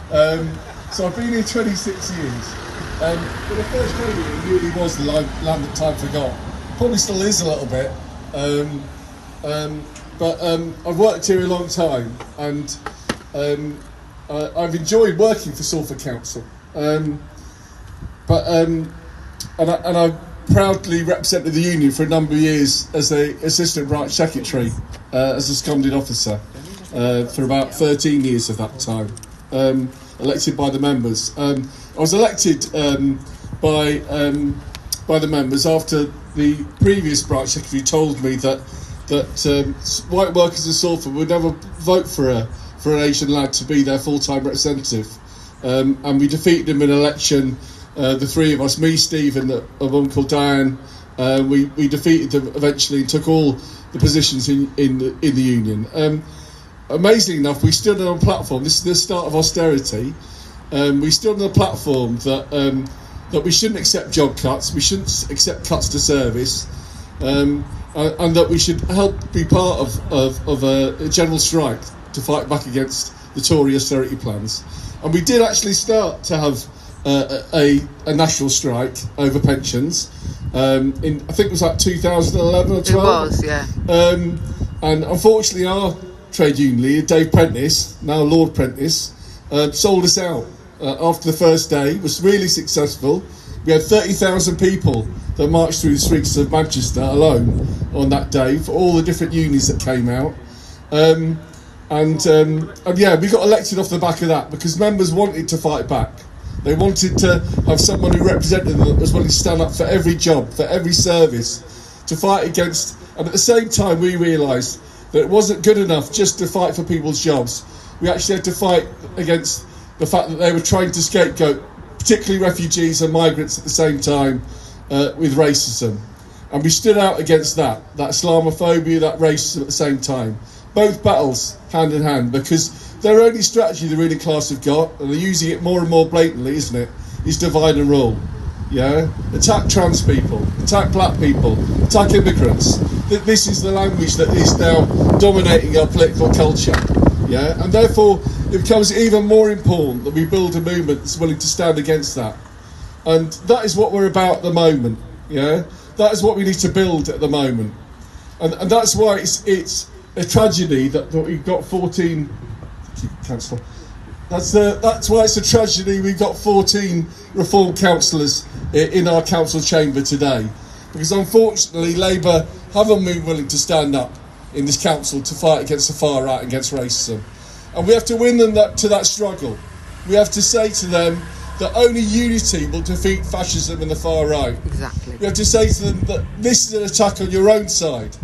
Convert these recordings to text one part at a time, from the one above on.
So I've been here 26 years. When I first came here, it really was the land that time forgot. Probably still is a little bit. But I've worked here a long time, and I've enjoyed working for Salford Council. And I proudly represented the union for a number of years as the assistant branch secretary, as a seconded officer, for about 13 years of that time, elected by the members. I was elected by the members after the previous branch secretary told me that white workers in Salford would never vote for an Asian lad to be their full-time representative, and we defeated him in an election. The three of us, me, Steve, and a woman called Diane, we defeated them eventually and took all the positions in the union. Amazingly enough, we stood on a platform. This is the start of austerity. We stood on a platform that we shouldn't accept job cuts, we shouldn't accept cuts to service, and that we should help be part of a general strike to fight back against the Tory austerity plans. And we did actually start to have a national strike over pensions. I think it was like 2011 or 12. It was, yeah. And unfortunately, our trade union leader, Dave Prentice, now Lord Prentice, sold us out after the first day. It was really successful. We had 30,000 people that marched through the streets of Manchester alone on that day for all the different unions that came out. And yeah, we got elected off the back of that because members wanted to fight back. They wanted to have someone who represented them that was willing to stand up for every job, for every service, to fight against. And at the same time, we realised that it wasn't good enough just to fight for people's jobs. We actually had to fight against the fact that they were trying to scapegoat, particularly refugees and migrants at the same time, with racism. And we stood out against that Islamophobia, that racism at the same time. Both battles hand in hand, because their only strategy the ruling class have got, and they're using it more and more blatantly, isn't it, is divide and rule. Yeah, attack trans people, attack black people, attack immigrants. This is the language that is now dominating our political culture. Yeah, and therefore it becomes even more important that we build a movement that's willing to stand against that. And that is what we're about at the moment. Yeah, that is what we need to build at the moment. And that's why it's a tragedy that we've got 14. Councillor. That's why it's a tragedy we've got 14 reform councillors in our council chamber today, because unfortunately Labour haven't been willing to stand up in this council to fight against the far right, against racism. And we have to win them to that struggle. We have to say to them that only unity will defeat fascism and the far right. Exactly. We have to say to them that this is an attack on your own side,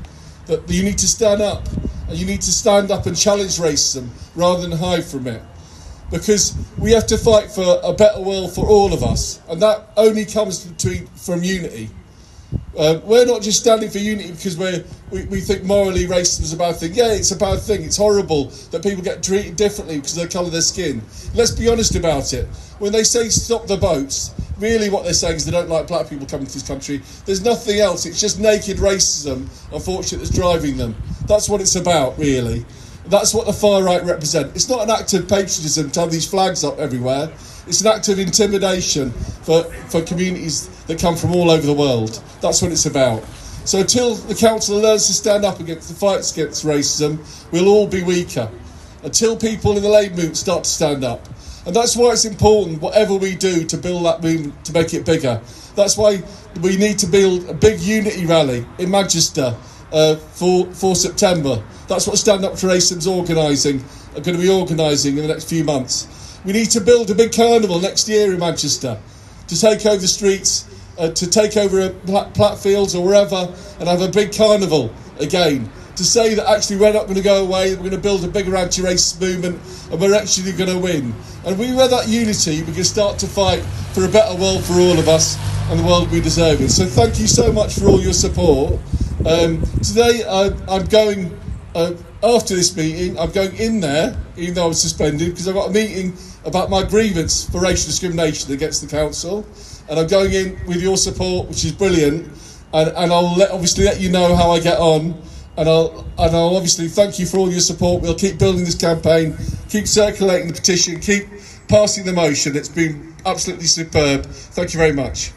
that you need to stand up, and you need to stand up and challenge racism rather than hide from it. Because we have to fight for a better world for all of us, and that only comes from unity. We're not just standing for unity because we think morally racism is a bad thing. Yeah, it's a bad thing. It's horrible that people get treated differently because of the colour of their skin. Let's be honest about it. When they say stop the boats, really what they're saying is they don't like black people coming to this country. There's nothing else. It's just naked racism, unfortunately, that's driving them. That's what it's about, really. That's what the far right represent. It's not an act of patriotism to have these flags up everywhere. It's an act of intimidation for communities that come from all over the world. That's what it's about. So until the council learns to stand up against the fights against racism, we'll all be weaker. Until people in the Labour movement start to stand up. And that's why it's important, whatever we do, to build that movement, to make it bigger. That's why we need to build a big unity rally in Manchester for September. That's what Stand Up to Racism's are going to be organising in the next few months. We need to build a big carnival next year in Manchester to take over the streets, to take over Plattfields or wherever, and have a big carnival again. To say that actually we're not going to go away, we're going to build a bigger anti-racist movement, and we're actually going to win. And we with that unity, we can start to fight for a better world for all of us and the world we deserve it. So thank you so much for all your support. Today I'm going, after this meeting, I'm going in there, even though I was suspended, because I've got a meeting about my grievance for racial discrimination against the council. And I'm going in with your support, which is brilliant. And I'll obviously let you know how I get on. And I'll obviously thank you for all your support. We'll keep building this campaign, keep circulating the petition, keep passing the motion. It's been absolutely superb. Thank you very much.